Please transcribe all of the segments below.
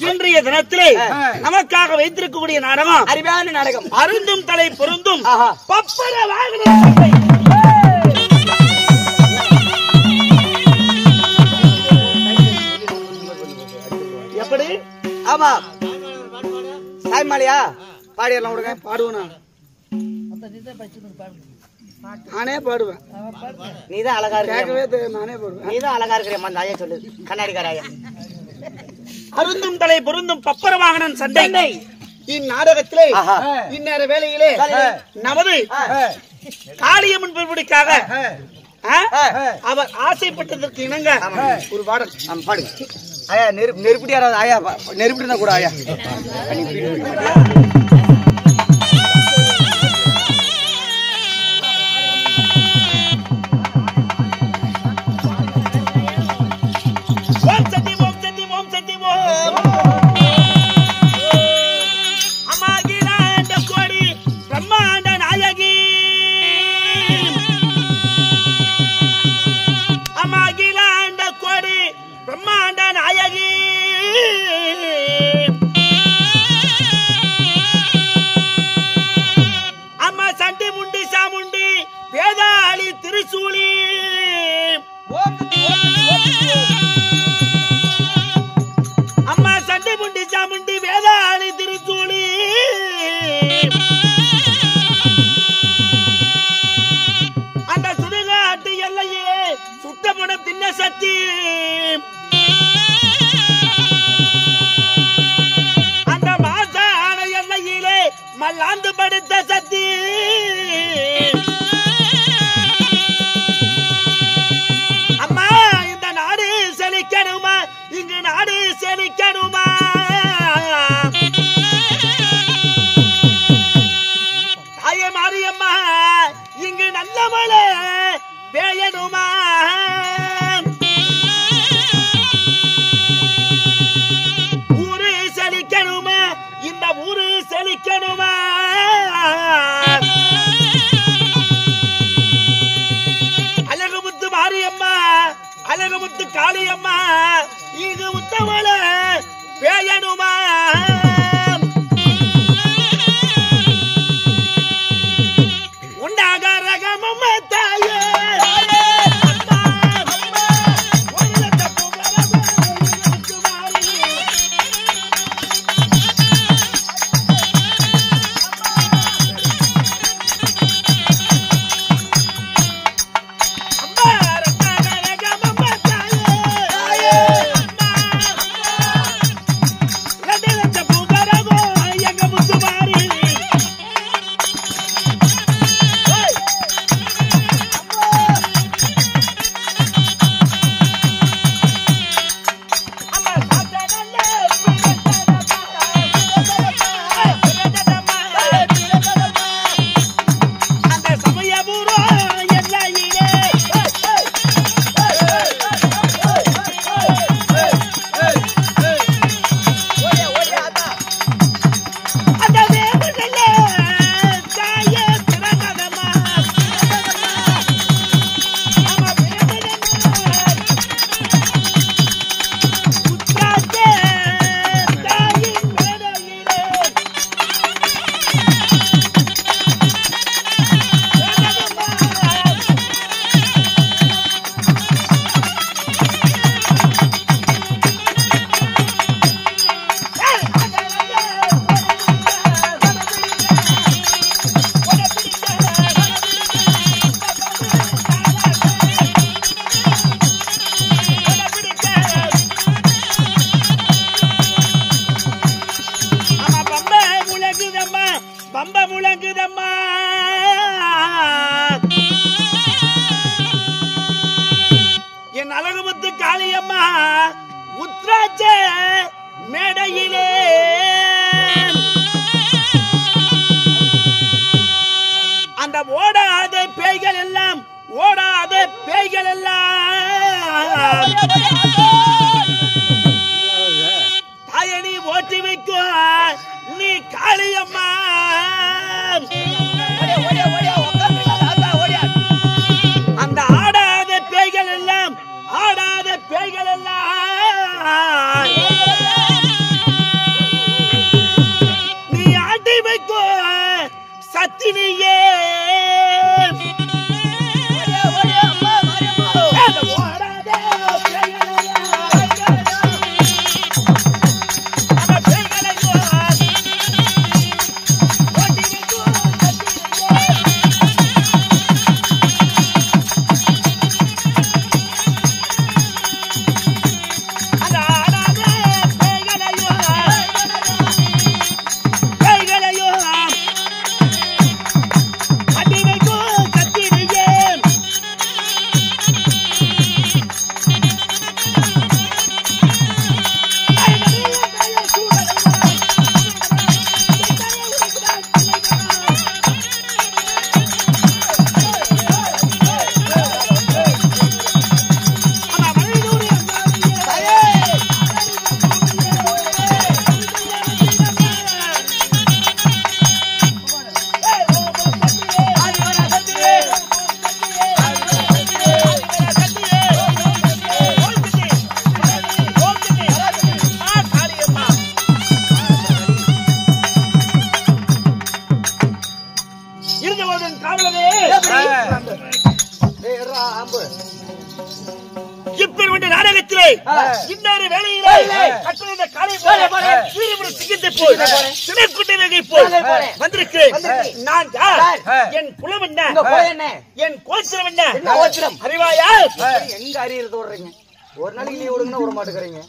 இன்றைய தினத்திலே நமக்காக வைத்திருக்கக்கூடிய நாடகம் அருமையான நாடகம். அருந்தும் தலை பொருந்தும் பப்பர வாகனம். எப்படி? ஆமா சாய்மாலியா பாடிடலாம் விடுங்க. பாடுவேன் நானே பாடுவேன். நீதான் அழகா இருக்க. நானே பாடுவேன். நீதான் அழகா இருக்கிற ஐயா சொல்லு. கண்ணாடிக்காராயா. அருந்தும் தலை பொருந்தும் பப்பர வாகனம் சண்டை. இந்நாடகத்திலே இந்நேர வேளையிலே நமது காளியம்மன் பெருமுடிக்காக அவர் ஆசைப்பட்டதற்கு இணங்க ஒரு பாடல் பாடுங்க. ஆயா நெருப்பிடி யாராவது ஆயா நெருப்பிடினா கூட ஆயா மல்லாந்து படுத்த சத்தி அம்மா இந்த நாடு செழிக்கணுமா இங்கு நாடு செழிக்கணுமா தாயே மாரியம்மா இங்கு நல்ல மழை பெய்யணுமா ஊரு செழிக்கணுமா இந்த ஊரு செழிக்கணுமா அழகுமுத்து மாரியம்மா அழகுமுத்து காளியம்மா இங்கு உத்தமல பேயணுமா உண்டாக ரகமம்மா தாயே பூங்கா எனவே இன்னொரு வேலையிலே கட்டுரை காலை போல வீரமுறை சிக்கிட்டு போய் சிறைக்குட்டை வகை போய் வந்திருக்கிறேன். நான் யார்? என் குலம் என்ன? என் கோத்திரம் என்ன? அறிவாயா? எங்க அறியறது ஓடுறீங்க? ஒரு நாளைக்கு லீவ் விடுங்கன்னா விட மாட்டேங்கிறீங்க.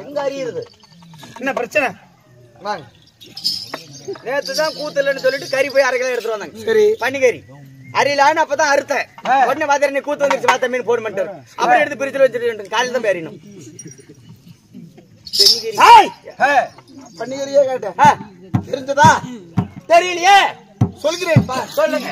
எங்க அறியறது? என்ன பிரச்சனை? வாங்க. நேத்து தான் கூத்தலன்னு சொல்லிட்டு கறி போய் 1/2 கிலோ எடுத்துட்டு வந்தாங்க. சரி, பன்னிக்கறி அறியலான்னு அப்பதான் அறுத்தேன். உடனே மாதிரி நீ கூத்து வந்துருச்சு, வாத்த மீன் போட மாட்டேன். அப்புறம் எடுத்து பிரிச்சுல வச்சுட்டு காலையில தான் பேரினும் பன்னிக்கறியே கேட்டேன். தெரிஞ்சதா? தெரியலையே. சொல்கிறேன், சொல்லுங்க.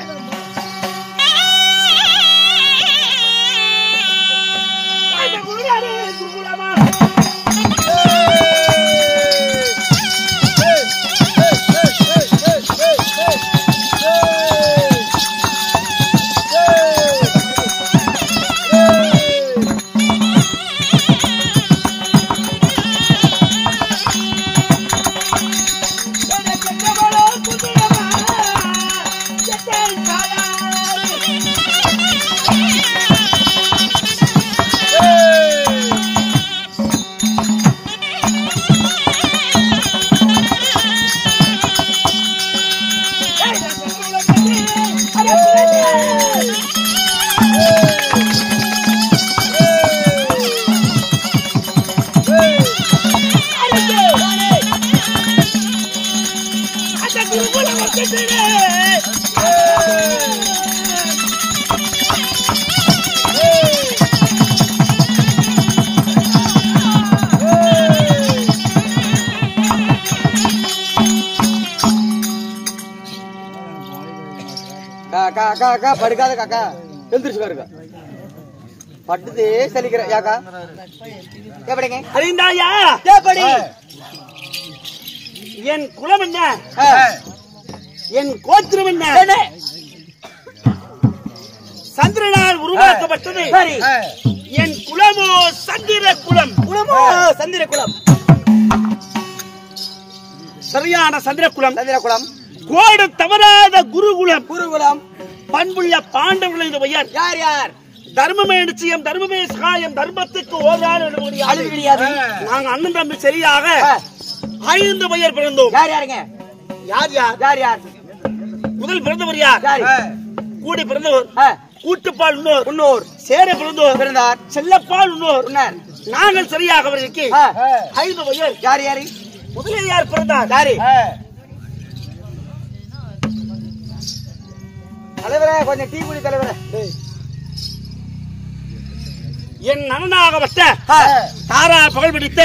காக்கா படுக்காத காக்கா, எழுந்திரிச்சு பாருங்க. பட்டுதே சலிக்கிற யாக்கா. எப்படிங்க அறிந்தாயா? எப்படி? என் குலம் என்ன? என் கோத்திரம் என்ன? சந்திரனால் உருவாக்கப்பட்டது. சரி. என் குலமோ சந்திர குலம். குலமோ சந்திர குலம். சரியான சந்திர குலம். சந்திர குலம். கோடு தவறாத குருகுலம். குருகுலம். பண்புள்ள பாண்டவர்களின் பெயர். யார் யார்? தர்மமே நிச்சயம், தர்மமே சகாயம், தர்மத்துக்கு ஓராறு அழுது கிடையாது. நாங்க அண்ணன் தம்பி சரியாக 5 பெயர் பிறந்தோம். யார் யாருங்க? யார் யார்? யார் யார்? முதல் பிறந்தவர் யார்? கூடி பிறந்தவர். கூட்டுப்பால் உன்னோர். சேர பிறந்தோர் பிறந்தார். செல்லப்பால் உன்னோர். நாங்கள் சரியாக அவர்களுக்கு 5 பெயர். யார் யாரு? முதலில் யார் பிறந்தார்? யாரு? தலைவரே, கொஞ்சம் டீ குடி தலைவரே. என் அண்ணனாகப்பட்ட தாரா பகல் பிடித்த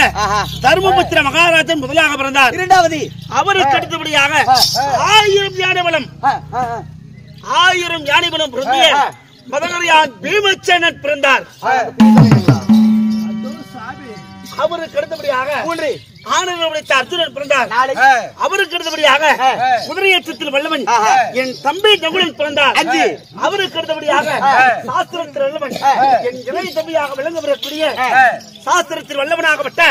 தர்மபுத்திர மகாராஜன் முதலாக பிறந்தார். இரண்டாவது அவருக்கு அடுத்தபடியாக 1000 யானை பலம் 1000 யானை பலம் பிறந்திய மதகரியான் பீமசேனன் பிறந்தார். அவருக்கு அடுத்தபடியாக ஆனந்த உடைத்த அர்ஜுனன் பிறந்தார். அவருக்கு அடுத்தபடியாக குதிரையேற்றத்தில் வல்லவன் என் தம்பி நகுலன் பிறந்தார். அவருக்கு அடுத்தபடியாக சாஸ்திரத்தில் வல்லவன் என் இளைய தம்பியாக விளங்க வரக்கூடிய சாஸ்திரத்தில் வல்லவனாகப்பட்ட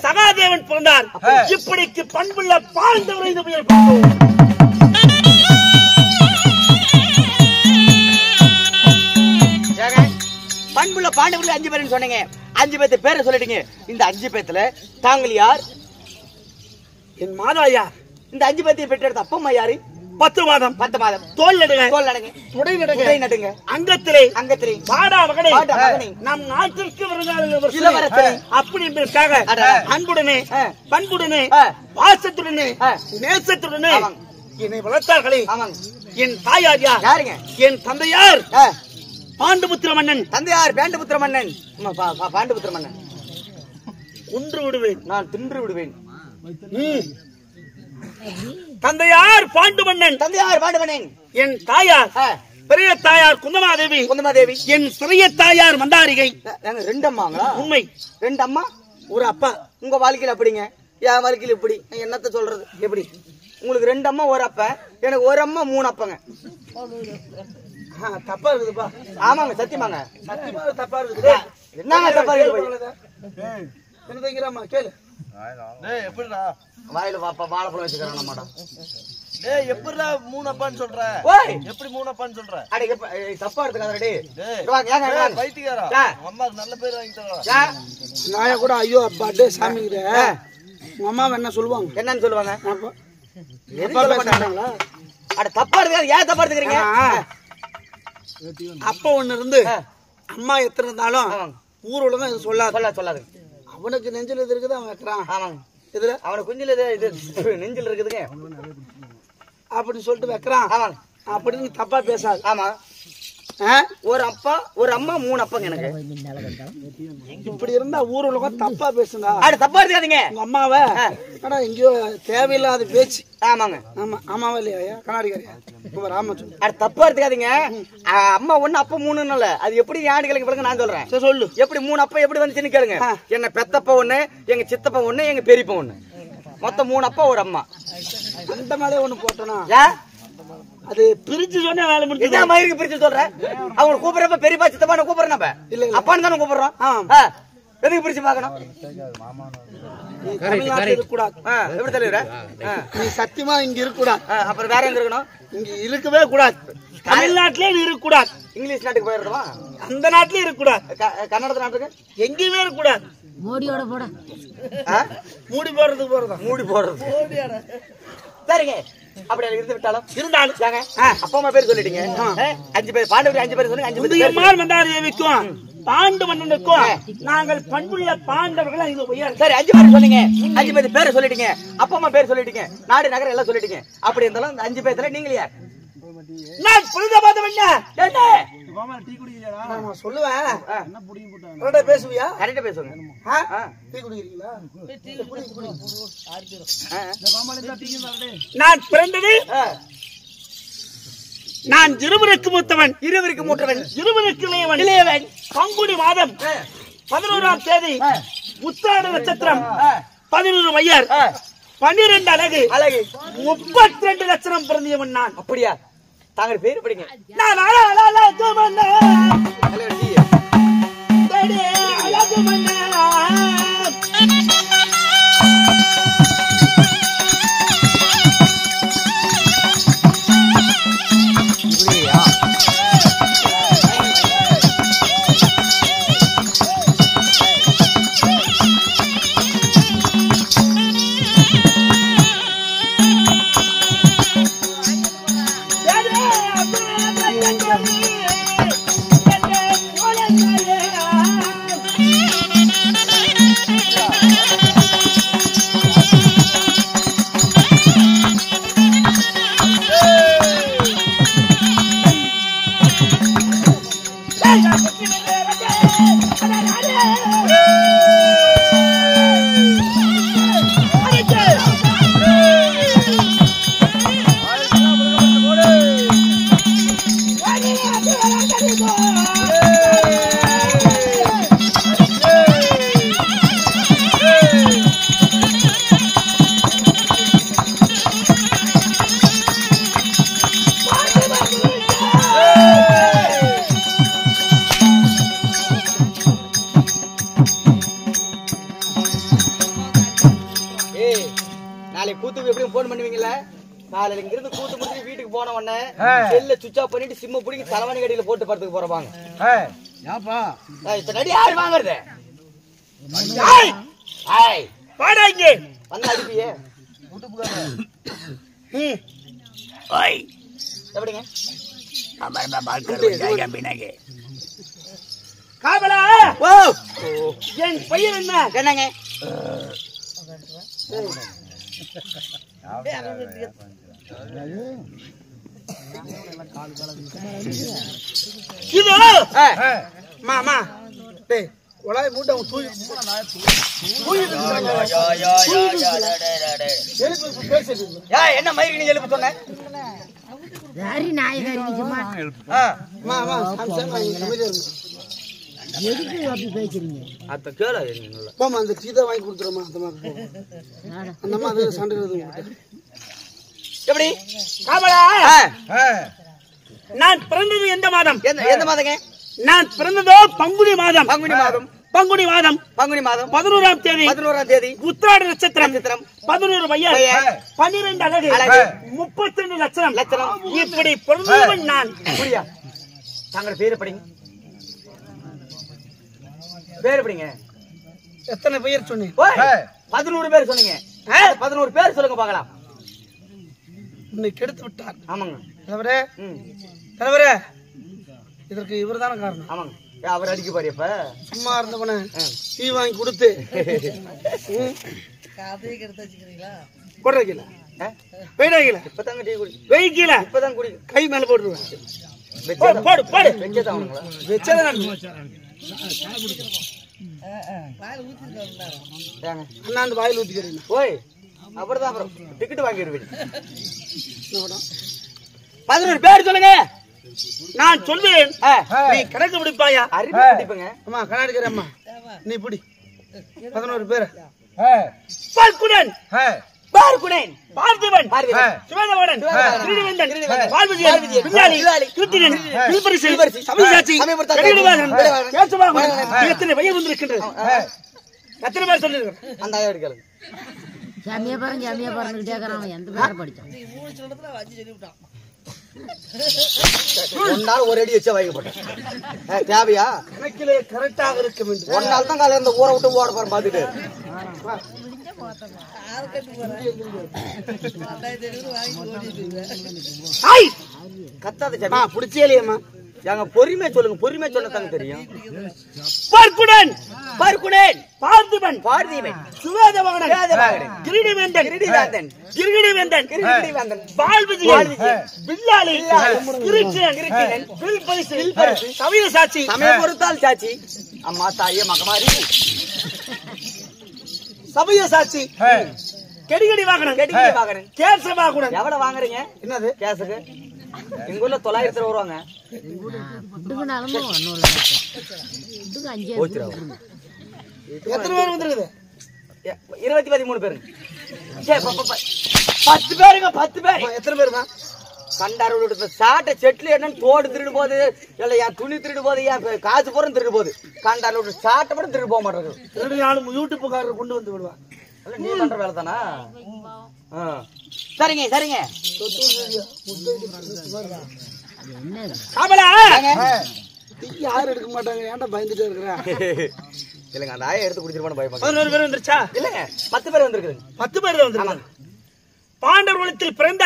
சகாதேவன் பிறந்தார். இப்படிக்கு பண்புள்ள பாழ்ந்தவரை இந்த பெயர். பண்புள்ள பாண்டவர்கள் 5 பேர் சொன்னீங்க. 5 பேத்து பேரை சொல்லிட்டீங்க. இந்த 5 பேத்துல தாங்கள் யார்? என் மாதா யார்? இந்த 5 பேத்தையும் பெற்றெடுத்த அப்பம்மா யாரு? 10 மாதம். தோல் நடுங்க. துடை நடுங்க. அங்கத்திலே பாடா மகனே நம் நாட்டிற்கு அப்படி என்பதற்காக அன்புடனே பண்புடனே பாசத்துடனே நேசத்துடனே என்னை வளர்த்தார்களே. என் தாயார் யார்? யாருங்க? என் தந்தையார் பாண்டுபுத்திர மன்னன். தந்தையார் பாண்டுபுத்திர மன்னன். பாண்டுபுத்திர மன்னன். கொன்று விடுவேன், நான் தின்று விடுவேன். தந்தையார் பாண்டு மன்னன். தந்தையார் பாண்டு மன்னன். என் தாயார் பெரிய தாயார் குந்தமாதேவி. குந்தமாதேவி. என் சிறிய தாயார் மந்தாரிகை. 2 அம்மாங்களா? உண்மை. 2 அம்மா ஒரு அப்பா. உங்க வாழ்க்கையில அப்படிங்க, என் வாழ்க்கையில இப்படி. என்னத்த சொல்றது? எப்படி உங்களுக்கு 2 அம்மா ஒரு அப்பா, எனக்கு ஒரு அம்மா 3 அப்பங்க. தப்பா இருக்குதுப்பா. ஆமாங்க, சத்தியமாங்க. சத்தியமா தப்பா இருக்குது. என்னங்க தப்பா இருக்குது? என்ன தைக்கிறாமா கேளு. எப்படிடா வாயில வாப்பா வாழைப்பழம் வச்சுக்கிறான் மாட்டா. ஏய் எப்படிடா மூணு அப்பான்னு சொல்ற? ஓய் எப்படி மூணு அப்பான்னு சொல்ற? அட தப்பா எடுத்துக்காதடா டேய். டேய் வாங்க ஏங்க பைத்தியக்காரா. அம்மாக்கு நல்ல பேர் வாங்கி தரடா. நாய கூட ஐயோ அப்பா டே சாமிங்கடே. உங்க அம்மா என்ன சொல்லுவாங்க? என்னன்னு சொல்லுவாங்க? அப்பா எதுக்கு சொல்ல மாட்டாங்களா? அட தப்பா எடுத்துக்காத. ஏன் தப்பா எடுத்துக்கறீங்க? அப்பா ஒண்ணு இருந்து அம்மா எத்தனை இருந்தாலும் ஊர் உலகம் இது சொல்லாது. அவனுக்கு நெஞ்சில் இது இருக்குது அவன் வைக்கிறான். ஆமாங்க. இதுல அவனுக்கு குஞ்சில இது நெஞ்சில் இருக்குதுங்க அப்படின்னு சொல்லிட்டு வைக்கிறான். ஆமாங்க. அப்படின்னு தப்பா பேசாது. ஆமா. ஒரு அப்பா ஒரு அம்மா மூணு அப்பாங்க எனக்கு. இப்படி இருந்தா ஊர் உலகம் தப்பா பேசுங்க. அட தப்பா எடுத்துக்காதீங்க. உங்க அம்மாவை எங்கேயோ தேவையில்லாத பேச்சு. ஆமாங்க. ஆமா அம்மாவா இல்லையா கண்ணாடிக்காரியா? ராம சொல்லு. அட தப்பா எடுத்துக்காதீங்க. அம்மா ஒண்ணு அப்பா மூணுன்னு இல்ல. அது எப்படி ஆண்டுகளுக்கு பிறகு நான் சொல்றேன். சரி சொல்லு. எப்படி மூணு அப்பா எப்படி வந்துச்சுன்னு கேளுங்க. என்ன பெத்தப்பா ஒண்ணு, எங்க சித்தப்பா ஒண்ணு, எங்க பெரியப்பா ஒண்ணு, மொத்தம் மூணு அப்பா ஒரு அம்மா. அந்த மேலே ஒண்ணு போட்டோனா அது பிரிச்சு சொன்னா வேலை முடிஞ்சு. என்ன மயிருக்கு பிரிச்சு சொல்றேன்? அவங்க கூப்பிடுறப்ப பெரியப்பா சித்தப்பா கூப்பிடுறேன். நம்ம இல்ல அப்பான்னு தானே கூப்பிடுறோம். எதுக்கு பிரிச்சு பாக்கணும்? எப்படி தலைவர நீ சத்தியமா இங்க இருக்க கூடாது. அப்புறம் வேற எங்க இருக்கணும்? இங்க இருக்கவே கூடாது. தமிழ்நாட்டிலே இருக்க கூடாது. இங்கிலீஷ் நாட்டுக்கு போயிடுறோமா? அந்த நாட்டிலே இருக்க கூடாது. கன்னட நாட்டுக்கு எங்கேயுமே இருக்க கூடாது. மோடியோட போட மூடி போடுறதுக்கு போறதா? மூடி போடுறது. சரிங்க. அப்படி இருந்து விட்டாலும் இருந்தாலும் அப்பா அம்மா பேர் சொல்லிட்டீங்க. 5 பேர் பாண்டவர் 5 பேர் சொல்லுங்க. 5 பேர் மந்தாதேவிக்கும் பாண்டு மன்னனுக்கும் நாங்கள் பண்புள்ள பாண்டவர்கள் இது உயர். சரி 5 பேர் சொன்னீங்க. 5 பேர் பேரை சொல்லிட்டீங்க. அப்பா அம்மா பேர் சொல்லிட்டீங்க. நாடு நகரம் எல்லாம் சொல்லிட்டீங்க. அப்படி இருந்தாலும் அந்த 5 பேர்ல நீங்க யார்? நான் புரித பார்த்தவங்க. என்ன டீ குடிக்கலையா? நான் சொல்லுவேன். என்ன புடிங்க போட்டாங்க? கரெக்டா பேசுவியா? கரெக்டா பேசுங்க. டீ குடிக்கிறீங்களா? டீ நான் பிறந்தது நான் இருவருக்கு மூத்தவன். இருவருக்கு இளையவன். பங்குனி மாதம் 11ஆம் தேதி உத்திராட நட்சத்திரம் 11 மையர் 12 அழகு 32 லட்சம் பிறந்தவன் நான். அப்படியா? தாங்கள் பேரு படிங்க. நான் அழகு மன்னா அழகு மன்னா காலையில இங்க இருந்து கூத்து முடிச்சு வீட்டுக்கு போன உடனே செல்ல சுவிட்ச் ஆஃப் பண்ணிட்டு சிம்ம புடிங்கி தலைவணி கடியில போட்டு படுத்துக்கு போறவாங்க. ஏப்பா இத்தனை அடி யாரு வாங்குறது? பாடாங்க வந்து அடிப்பியே எப்படிங்க? காவலா என் பையன் என்னங்க இது மாமா டேய் ஒளாய் மூட்டை அவன் தூய் என்ன மயிருக்கு நீ எழுப்பு சொன்ன? யாரி நாயகாரி சும்மா மாமா சாம்சங் எதுக்கு அப்படி பேசுறீங்க? அத கேளு போமா அந்த டீ தான் வாங்கி கொடுத்துறமா அந்த அம்மா அது சண்டை எப்படி காவலா நான் பிறந்தது எந்த மாதம்? எந்த மாதங்க? நான் பிறந்ததோ பங்குனி மாதம். பங்குனி மாதம் 11ஆம் தேதி உத்திராட நட்சத்திரம் 11 மையர் 12 அழகு 32 லட்சம் இப்படி பொருந்தவன் நான். புரியா? தங்கள் பேரு படிங்க. பேரு படிங்க. எத்தனை பெயர் சொன்னீங்க? 11 பேர் சொன்னீங்க. 11 பேர் சொல்லுங்க பார்க்கலாம். இன்னைக்கு கெடுத்து விட்டார். ஆமாங்க தலைவரே. தலைவரே, இதற்கு இவர்தான காரணம். ஆமாங்க. அவர் அடிக்க பாரு. இப்ப சும்மா இருந்தவன டீ வாங்கி கொடுத்து போடுறீங்களா? இப்பதாங்க டீ குடி. வெயிக்கல இப்பதான் குடி. கை மேல போட்டுருவேன். போடு போடு. வெச்சதாங்களா? வெச்சதான் அண்ணாந்து வாயில் ஊத்திக்கிறீங்க. ஓய், அப்புறம் அப்புறம் டிக்கெட் வாங்கிடுவீங்க. 11 பேர் சொல்லுங்க. நான் சொல்வேன், நீ கணக்கு பிடிப்பாயா? அறிவு பிடிப்பங்க. அம்மா கண்ணாடிக்கிற அம்மா, நீ பிடி. 11 பேர். பார்க்குடன், பார்த்திபன், சுவேதவடன், கிரீடவேந்தன், வாழ்விஜயன், பிள்ளாளி, கிருத்திகன், வில்பரிசு, சமயசாட்சி, கடிகடிவாதன், கேசவாகன், எத்தனை வயது வந்திருக்கின்றது? எத்தனை பேர் சொல்லிருக்க? அந்த ஆயா எடுக்கல. ஜாமியா பாருங்க கேக்குறான். எந்த பேரை படிச்சான்? ஒரு நாள் ஒரு அடி வச்சா வாங்கி போட்டேன். தேவையா? கணக்கிலே கரெக்டாக இருக்க வேண்டும். ஒரு நாள் தான் காலையில இந்த ஊரை விட்டு ஓட போறேன் பாத்துட்டு. கத்தாத சாமி. பிடிச்சேலியம்மா. எங்க பொறுமையா சொல்லுங்க. பொறுமையா சொன்னதாங்க தெரியும். பார்க்குடன், பார்த்திபன், சுவேதவகன், கிரீடவேந்தன், வாழ்விஜயன், பிள்ளாளி, கிருத்திகன், வில்பரிசு, சமயசாட்சி, சமயம் பொறுத்தால் சாட்சி. அம்மா தாயே மகமாரி. சமயசாட்சி, கெடிகடி வாகனம், கேசவாகுடன். எவ்வளவு வாங்குறீங்க? என்னது கேசுக்கு? எங்க ஊர்ல 900 வருவாங்க. எத்தனை பேர் வந்துருக்குது? 23 பேருங்க. 10 பேருங்க. 10 பேர். எத்தனை பேருமா? கண்டாரோட சாட்டை செட்ல என்னன்னு தோடு திருடு போகுது, இல்ல என் துணி திருடு போகுது, என் காசு பூரா திருடு போகுது. கண்டாரோட சாட்டை கூட திருடு போக மாட்டேங்குது. 2 நாள் யூடியூப்காரர் கொண்டு வந்து விடுவான். நீ பண்ற வேலை தானா? சரிங்க சரிங்க. யாரும் எடுக்க மாட்டாங்க. ஏன்டா பயந்துட்டே இருக்கிறேன்? இல்லங்க, அந்த ஆயை எடுத்து குடிச்சிருப்பானு பயமா. 11 பேர் வந்துருச்சா? இல்லங்க, 10 பேர் வந்திருக்குது. 10 பேர் தான் வந்துருக்காங்க. பாண்டவர் குலத்தில் பிறந்த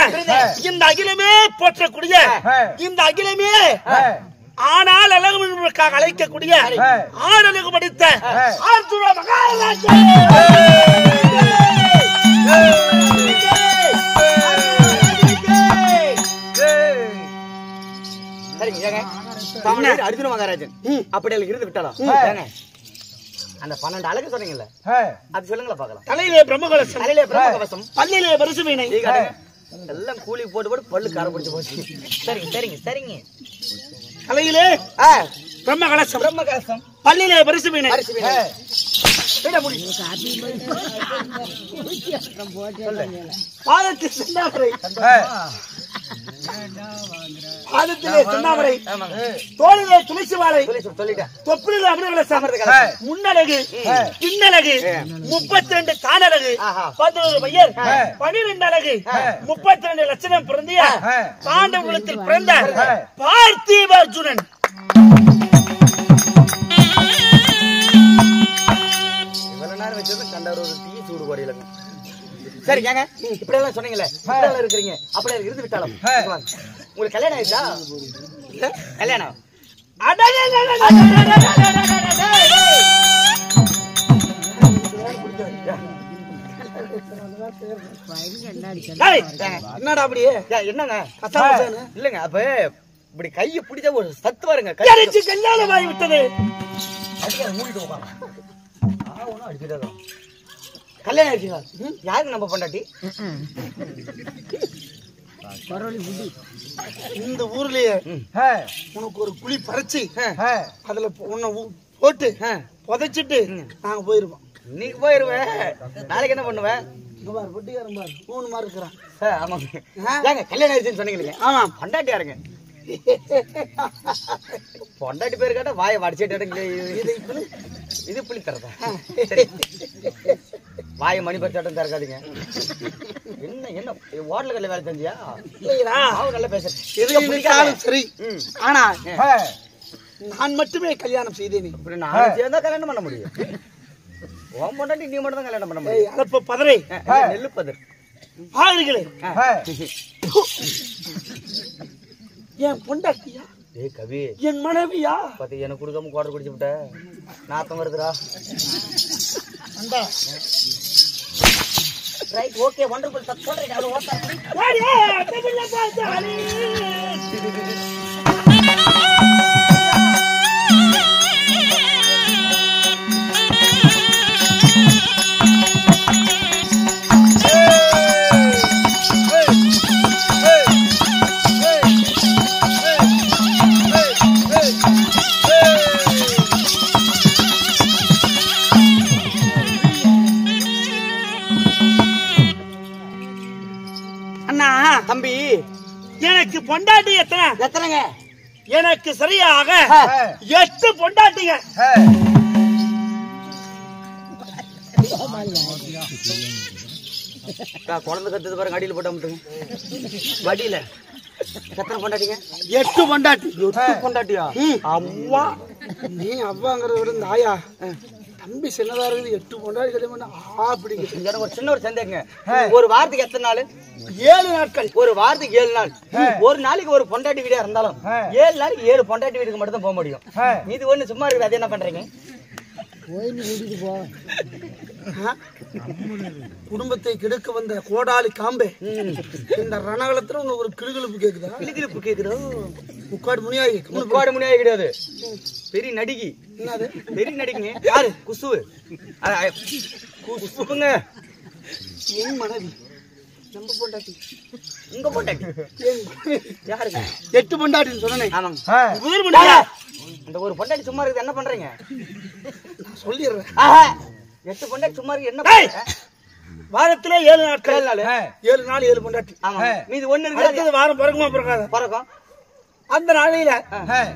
இந்த அகிலமே போற்றக்கூடிய, இந்த அகிலமே ஆனால் அழகுக்காக அழைக்கக்கூடிய ஆடலுக்கு படித்த ஆர்துர மகாராஜா. சரிங்க ஏங்க, அர்ஜுன மகாராஜன் அப்படி இருந்து விட்டாலும் அந்த 12 அழகு சொன்னீங்கல்ல, அது சொல்லுங்களா பாக்கலாம். தலையிலே பிரம்மகவசம், பல்லிலே பரிசுவீணை, எல்லாம் கூலி போட்டு போட்டு பல்லு கார பிடிச்சு போச்சு. சரிங்க சரிங்க சரிங்க. தலையிலே பிரம்மகலசம், பல்லிலே பரிசுவீணை, பாதத்தில் செந்தாமரை, தோளிலே துளசி மாலை, தொப்பிலே அமிர்தகலசம், முன்னழகு பின்னழகு 32 தானழகு 11 மையர் 12 அழகு 32 லட்சணம் பிறந்திய பாண்டவ குலத்தில் பிறந்த பார்த்திப அர்ஜுனன். இவ்வளவு நேரம் வச்சது கண்டாரு ஒரு டீ சூடு குறையிலங்க. சரி கேங்க, இப்படி எல்லாம் சொன்னீங்கல்ல, இப்படி இருக்கிறீங்க, அப்படியே இருந்து விட்டாலும் உங்களுக்கு கல்யாணம் ஆயிடுச்சா? கல்யாணம் என்னடா அப்படியே என்னங்க இல்லங்க, அப்ப இப்படி கையை பிடிச்ச ஒரு சத்து வருங்க. கல்யாணம் ஆகி விட்டது. கல்யாணம் ஆயிடுச்சுங்களா? யாருக்கு நம்ம பொண்டாட்டி? இந்த ஊர்லயே உனக்கு ஒரு குழி பறிச்சு அதுல உன்னை போட்டு புதைச்சிட்டு நாங்க போயிருவோம். இன்னைக்கு போயிருவேன், நாளைக்கு என்ன பண்ணுவேன்? பொட்டிக்காரன் பாரு 3 மார்க் இருக்கிறான். ஆமாங்க. கல்யாணம் ஆயிடுச்சுன்னு சொன்னீங்களே, ஆமா பொண்டாட்டி யாருங்க? பொண்டாட்டி பேரு கேட்டா வாயை வடிச்சிட்டு இது புளி தரதா வாய மணி பரிசாட்டம் திறக்காதீங்க. என்ன என்ன ஹோட்டல் கல்ல வேலை செஞ்சியா? அவங்க நல்லா பேசுறேன். சரி, ஆனா நான் மட்டுமே கல்யாணம் செய்தேன். நான் சேர்ந்தா கல்யாணம் பண்ண முடியும். உன் பொண்டாட்டி நீ மட்டும் தான் கல்யாணம் பண்ண முடியும். அலப்ப பதரை நெல்லு பதர் பாருங்களே. என் பொண்டாட்டியா? ஏய் கவி, என் மனைவியா? பாத்தி எனக்கு கொடுக்காம குவாட்டர் குடிச்சு விட்ட நாத்தம் வருதுடா. Right, okay, wonderful. தப்பு சொல்றீங்க. அது ஓகே. தம்பி, எனக்கு பொண்டாட்டி எத்தனைங்க? எனக்கு சரியாக 8 பொண்டாட்டிங்க. குழந்தை கத்துது பாருங்க, அடியில் போட்ட மட்டும் வடியில எத்தனை பொண்டாட்டிங்க? 8 பொண்டாட்டி. 8 பொண்டாட்டியா? அவ்வா, நீ அவ்வாங்கிறத விட இந்த ஆயா தம்பி சின்னதா இருக்குது. 8 பொண்டாட்டி கல்யாணம் அப்படிங்க. எனக்கு ஒரு சின்ன ஒரு சந்தேகங்க. ஒரு வாரத்துக்கு எத்தனை நாள்? 7 நாட்கள். ஒரு வாரத்துக்கு 7 நாள். ஒரு நாளைக்கு ஒரு பொண்டாட்டி வீடா இருந்தாலும் 7 நாளைக்கு 7 பொண்டாட்டி வீட்டுக்கு மட்டும் தான் போக முடியும். மீதி ஒண்ணு சும்மா இருக்குது. அது என்ன பண்றீங்க? குடும்பத்தை கெடுக்க வந்த கோடாலி காம்பே, இந்த ரணகலத்துல ஒரு கிளுகிழப்பு கேக்குதா? கிளுகிழப்பு கேக்குதோ? முக்காடு முனியாகி. முக்காடு முனியாகி கிடையாது, பெரிய நடிகை. என்னது பெரிய நடிகைங்க? யாரு? குசுவு. குசுங்க என் மனைவி. நம்ம பொண்டாட்டி. உங்க பொண்டாட்டி யாருங்க? 8 பொண்டாட்டின்னு சொன்னேன். ஆமாங்க. இந்த ஒரு பொண்டாட்டி சும்மா இருக்குது, என்ன பண்றீங்க? நான் சொல்லிடுறேன். 8 பொண்டாட்டி சும்மா இருக்கு, என்ன பண்றீங்க? வாரத்துல 7 நாட்கள். 7 நாள் 7 பொண்டாட்டி. ஆமா. மீதி ஒண்ணு இருக்கு. வாரம் பிறகுமா பிறக்காத? பிறக்கும். அந்த நாளையில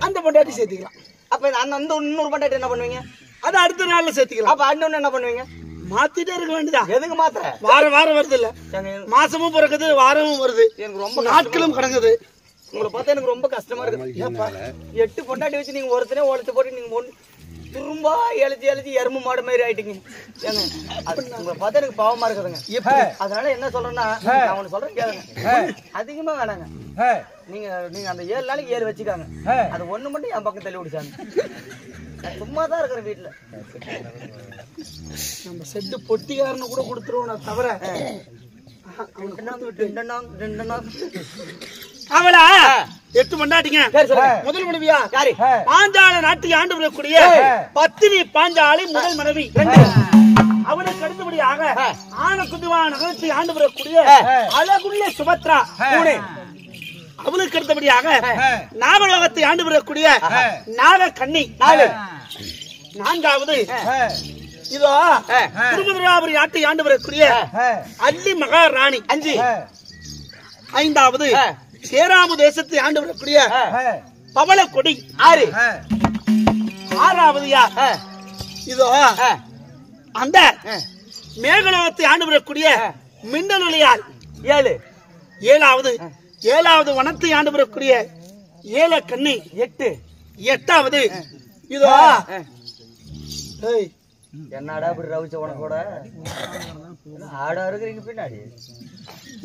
அந்த பொண்டாட்டி சேர்த்துக்கலாம். அப்ப அந்த இன்னொரு பொண்டாட்டி என்ன பண்ணுவீங்க? அது அடுத்த நாள்ல சேர்த்துக்கலாம். அப்ப அண்ணன் என்ன பண்ணுவீங்க? மாத்திட்டே இருக்க வேண்டியதா? எதுக்கு மாத்திர? வாரம் வருது இல்ல, மாசமும் பிறகுது, வாரமும் வருது, எனக்கு ரொம்ப நாட்களும் கடங்குது. உங்களை பார்த்தா எனக்கு ரொம்ப கஷ்டமா இருக்கு. 8 பொண்டாட்டி வச்சு நீங்க ஒருத்தனே ஒழிச்சு போட்டு நீங்க துரும்பா எழுதி எறும்பு மாடு மாதிரி ஆயிட்டீங்க. ஏங்க, உங்களை பார்த்தா எனக்கு பாவமா இருக்குதுங்க. அதனால என்ன சொல்றேன்னா, நான் ஒண்ணு சொல்றேன் கேளுங்க. அதிகமா வேணாங்க. நீங்க அந்த 7 நாளைக்கு 7 வச்சுக்காங்க. அது ஒண்ணு மட்டும் என் பக்கம் தள்ளி விடுச்சாங்க. சும்மா தான் இருக்கிற வீட்டுல. நம்ம செட்டு பொட்டிக்காரனு கூட கொடுத்துருவோம் தவிர அவளா 8 பொண்டாட்டிங்க. முதல் மனைவியா யாரு? பாஞ்சால நாட்டுக்கு ஆண்டு வரக்கூடிய பத்தினி பாஞ்சாலை முதல் மனைவி. அவனுக்கு அடுத்தபடியாக ஆனகுந்துவா நகரத்தை ஆண்டு வரக்கூடிய அழகுள்ள சுபத்ரா. அவளுக்கு அடுத்தபடியாக நாகலோகத்தை ஆண்டு வரக்கூடிய நாகக்கண்ணி. நான்காவது இதோ திருமதுராபுரி நாட்டை ஆண்டு வரக்கூடிய அல்லி மகாராணி. 5. ஐந்தாவது சேராமு தேசத்தை ஆண்டு வரக்கூடிய பவளக்கொடி. 6. ஆறாவது யார்? இதோ அந்த மேகலோகத்தை ஆண்டு வரக்கூடிய மின்னலுளியால். 7. ஏழாவது வனத்தை ஆண்டு வரக்கூடிய ஏலக்கண்ணி. 8. எட்டாவது இதோ என்னடா இப்படி ரவிச்ச உனக்கூட ஆடா இருக்கிறீங்க பின்னாடி.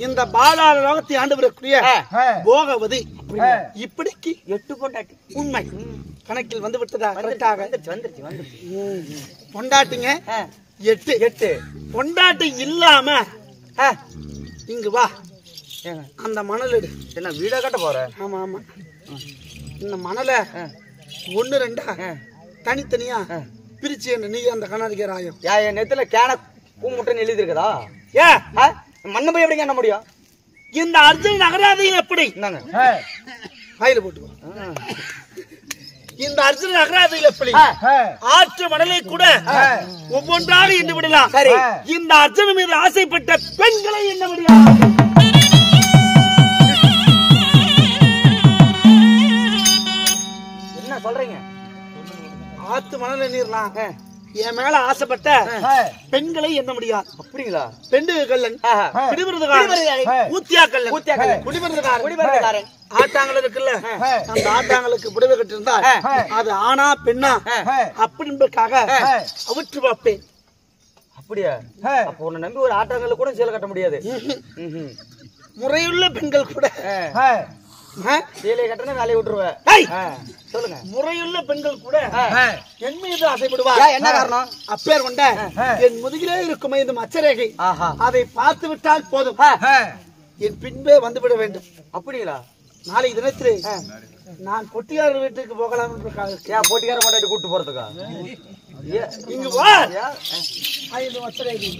இந்த பாலாள லோகத்தை ஆண்டு வரக்கூடிய போகவதி. இப்படிக்கு 8 பொண்டாட்டி. உண்மை கணக்கில் வந்து விட்டதா? கரெக்டாக பொண்டாட்டிங்க 8. பொண்டாட்டி இல்லாம இங்கு வா, அந்த மணல் எடு. என்ன வீடா கட்ட போற? ஆமா ஆமா. இந்த மணலை 1 2 தனித்தனியா பிரிச்சு நீ அந்த கண்ணாடிக்கிற ஆயம். என் நெத்துல கேன பூமுட்டைன்னு எழுதி இருக்குதா? மண்ணு போய் எப்படி என்ன முடியும்? இந்த அர்ஜுன் நகராதையில் எப்படி? வாயில போட்டு. இந்த அர்ஜுன் நகராதையில் எப்படி? ஆற்று மணலை கூட ஒவ்வொன்றாக எண்ண விடலாம். சரி, இந்த அர்ஜுன் மீது ஆசைப்பட்ட பெண்களை எண்ண முடியாது. என்ன சொல்றீங்க? ஆத்து மணல் எண்ணிடலாம், என் மேல ஆசைப்பட்ட பெண்களை எண்ண முடியாது. அப்படிங்களா? பெண்டு கல்லன், பிடிவிருதுகாரன், ஊத்தியா கல்லன், குடிவிருதுகாரன், ஆட்டாங்கல் இருக்குல்ல, அந்த ஆட்டாங்களுக்கு புடவை கட்டிருந்தா அது ஆனா பெண்ணா அப்படின்றதுக்காக அவிற்று பார்ப்பேன். அப்படியா? அப்ப உன்னை நம்பி ஒரு ஆட்டாங்கல்ல கூட சேலை கட்ட முடியாது. முறையுள்ள பெண்கள் கூட சேலையை கட்டினா வேலையை விட்டுருவேன். சொல்லுங்க. முறையுள்ள பெண்கள் கூட என் மீது ஆசைப்படுவா. என்ன காரணம்? அப்பேர் கொண்ட என் முதுகிலே இருக்குமே இந்த மச்சரேகை, அதை பார்த்து விட்டால் போதும் என் பின்பே வந்துவிட வேண்டும். அப்படிங்களா? நாளை தினத்திலே நான் பொட்டியார் வீட்டுக்கு போகலாம். போட்டிக்கார கொண்டாடி கூட்டு போறதுக்கா? இங்கு வா. 5 மச்சரேகை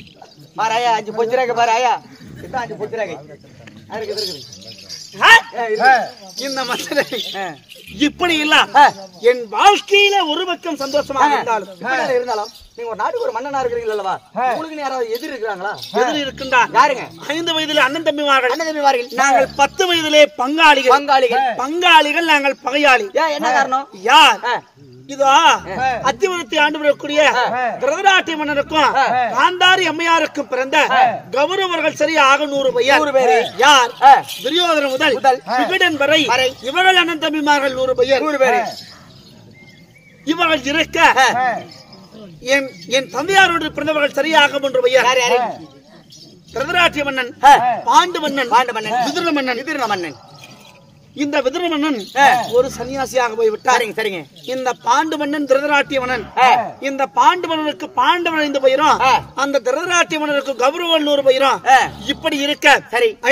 பாரு ஐயா, 5 பொச்சிராக பாரு ஐயா. இதான் 5 பொச்சிராக இருக்குது. இந்த மச்சரேகை இப்படி இல்ல, என் வாழ்க்கையில ஒரு பக்கம் சந்தோஷமாக இருந்தாலும் நீங்க ஒரு நாட்டுக்கு ஒரு மன்னனா இருக்கிறீங்களா? உங்களுக்கு யாராவது எதிரி இருக்கிறாங்களா? எதிரி இருக்கின்றார். யாருங்க? 5 வயதிலே அண்ணன் தம்பிமார்கள். நாங்கள் 10 வயதிலே பங்காளிகள், நாங்கள் பகையாளி. என்ன காரணம்? யார்? இதோ அத்திவரத்தை ஆண்டு வரக்கூடிய திருதராட்டி மன்னருக்கும் காந்தாரி அம்மையாருக்கும் பிறந்த கௌரவர்கள் சரியாக 100 பேர். யார்? துரியோதன முதல் விகடன் வரை இவர்கள் அண்ணன் தம்பிமார்கள் 100 பேர். இவர்கள் இருக்க என் தந்தையாரோடு பிறந்தவர்கள் சரியாக 3 பேர். திருதராட்டி மன்னன், பாண்டு மன்னன், விதுர மன்னன். இந்த விதுர மன்னன் ஒரு சன்னியாசியாக போய்விட்டார். சரிங்க. இந்த பாண்டு மன்னன் திருதராட்டிய மன்னன். இந்த பாண்டு மன்னனுக்கு பாண்டவன் 5 பேரும், அந்த திருதராட்டிய மன்னனுக்கு கௌரவன் 100 பேரும். இப்படி இருக்க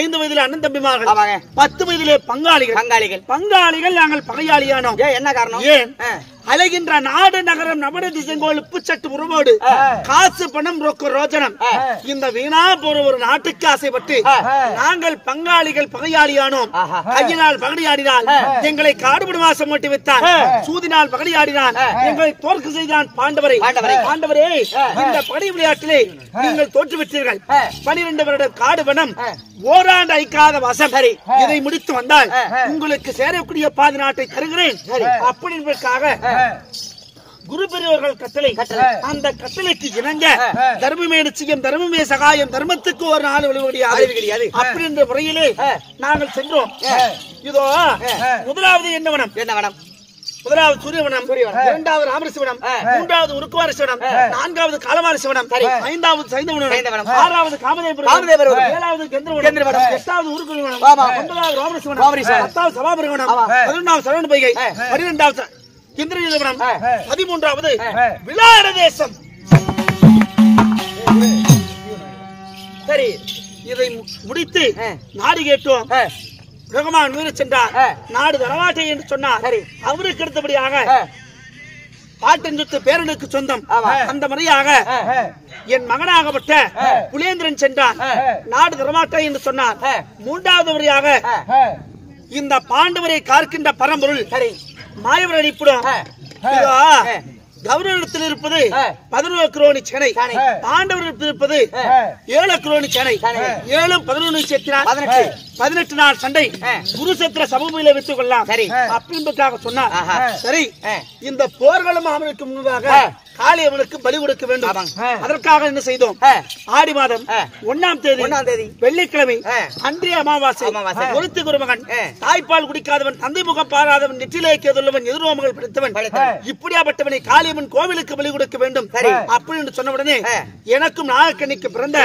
5 வயதிலே அண்ணன் தம்பிமார்கள், 10 வயதிலே பங்காளிகள் நாங்கள் பகையாளியானோம். என்ன காரணம்? ஏன்? அலைகின்ற நாடு நகரம் நபட திசைங்கோல் உப்புச்சட்டு உருவோடு காசு பணம் ரொக்க ரோஜனம், இந்த வீணா போற ஒரு நாட்டுக்கு ஆசைப்பட்டு நாங்கள் பங்காளிகள் பகையாளியானோம். கையினால் பகடியாடினால் எங்களை காடுபடு மாசம் ஓட்டி வைத்தான், சூதினால் பகடியாடினான் எங்களை தோற்க செய்தான் பாண்டவரே. இந்த படை விளையாட்டிலே நீங்கள் தோற்றுவிட்டீர்கள். 12 வருட காடு பணம், ஓராண்டு ஐக்காத வாசம். இதை முடித்து வந்தால் உங்களுக்கு சேரக்கூடிய பாதி நாட்டை தருகிறேன். அப்படி என்பதற்காக குரு பெரியவர்கள் கட்டளை, அந்த கட்டளைக்கு இணங்க தர்மமே நிச்சயம், தர்மமே சகாயம், தர்மத்துக்கு ஒரு நாள் வழிபடியாது அப்படி என்ற முறையிலே நாங்கள் சென்றோம். இதோ முதலாவது என்ன வனம்? முதலாவது சூரியவனம், 2வது ராமரிசிவனம், 3வது உருக்குவார சிவனம், 4வது காலமாரி சிவனம், 5வது சைந்தவனம், 6வது காமதேவரம், 7வது கெந்திரவனம், 8வது உருக்குவனம், 9வது ராமரிசிவனம், 10வது சபாபுரவனம், 11வது சரவண பொய்கை, 12வது இந்திரவனம், 13வது விளாட தேசம். சரி, இதை முடித்து நாடு கேட்டோம். ரகுமான் வீர சென்றார். நாடு தரவாட்டை என்று சொன்னார். அவருக்கு அடுத்தபடியாக பாட்டன் சொத்து பேரனுக்கு சொந்தம். அந்த முறையாக என் மகனாகப்பட்ட புலேந்திரன் சென்றான். நாடு தரமாட்டை என்று சொன்னார். 3வது முறையாக இந்த பாண்டவரை காக்கின்ற பரம்பொருள் மாயவர் அடிப்படும். கௌரவத்தில் இருப்பது 11 குரோனி சேனை, பாண்டவரிடத்தில் இருப்பது 7 குரோனி சேனை. 7 11 சேர்த்தினால் 18 நாள் சண்டை குருசத்திர சமூகத்திலே வைத்துக் கொள்ளலாம் அப்படின்றதுக்காக சொன்னார். சரி, இந்த போர்களும் அவனுக்கு முன்பாக காளியவனுக்கு பலி கொடுக்க வேண்டும். அதற்காக என்ன செய்தோம்? ஆடி மாதம் 1ஆம் தேதி வெள்ளிக்கிழமை அன்றைய அமாவாசை, ஒருத்தி குருமகன், தாய்ப்பால் குடிக்காதவன், தந்தை முகம் பாராதவன், நெற்றிலே கேதுள்ளவன், எதிர்வோமங்கள் படைத்தவன், இப்படியாப்பட்டவனை காளியம்மன் கோவிலுக்கு பலி கொடுக்க வேண்டும் அப்படின்னு சொன்ன உடனே எனக்கும் நாகக்கண்ணிக்கு பிறந்த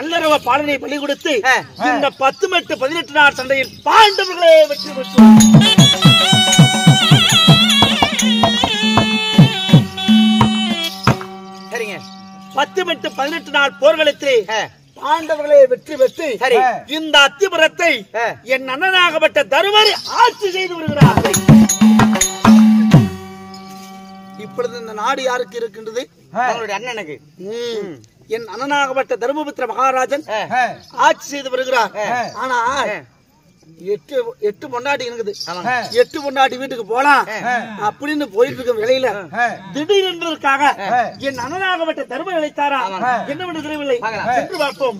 நல்லரவ பாலனை பலி கொடுத்து இந்த 10 மெட்டு 18 நாள் சண்டையில் பாண்டவர்களே வெற்றி பெற்றோம். சரிங்க, 10 மெட்டு 18 நாள் போர்க்களத்திலே பாண்டவர்களே வெற்றி பெற்று இந்த அத்திபுரத்தை என் அண்ணனாகப்பட்ட தருமரை ஆட்சி செய்து வருகிறார்கள். இப்பொழுது இந்த நாடு யாருக்கு இருக்கின்றது? அண்ணனுக்கு. என் அண்ணனாகப்பட்ட தர்மபுத்திர மகாராஜன் ஆட்சி செய்து வருகிறார். ஆனா 8 பொண்டாட்டி இருக்குது. 8 பொண்டாட்டி வீட்டுக்கு போலாம் அப்படின்னு போயிட்டு இருக்க வேலையில திடீர் என்பதற்காக என் அண்ணனாகப்பட்ட தர்மம் அழைத்தாரா? என்ன பண்ண தெரியவில்லை. சென்று பார்ப்போம்.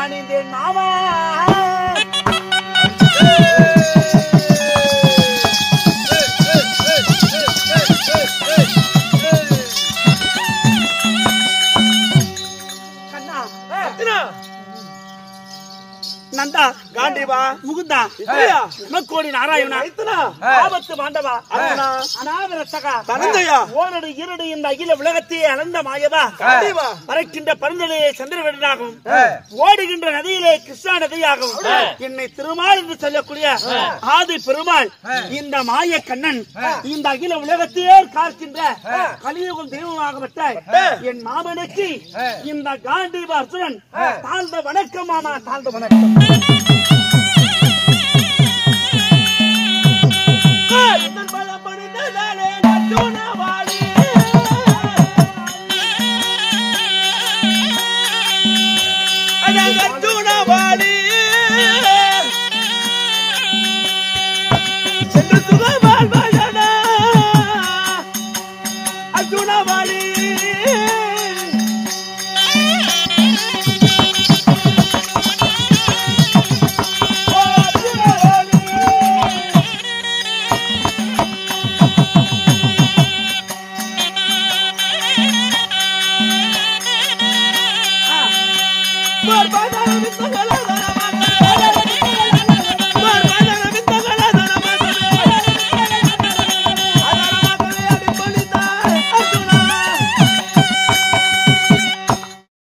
பணிந்தேன் மாமா. நந்தா, காண்டிபா, முகுந்தா, நமக்கோடி நாராயணா, ஆபத்து மாண்டவா, அநாகரத்தகா, தனந்தையா, ஓரடு இருடு இந்த அகில உலகத்தையே அளந்த மாயவா, பறக்கின்ற பருந்தலையே சந்திரவேடனாகவும் ஓடுகின்ற நதியிலே கிருஷ்ணா நதியாகவும் என்னை திருமால் என்று சொல்லக்கூடிய ஆதி பெருமாள் இந்த மாய கண்ணன் இந்த அகில உலகத்தையே காக்கின்ற கலியுகம் தெய்வமாகப்பட்ட என் மாமனுக்கு இந்த காண்டீப அர்ஜுனன் தாழ்ந்த வணக்கம் மாமா, தாழ்ந்த வணக்கம். Bye.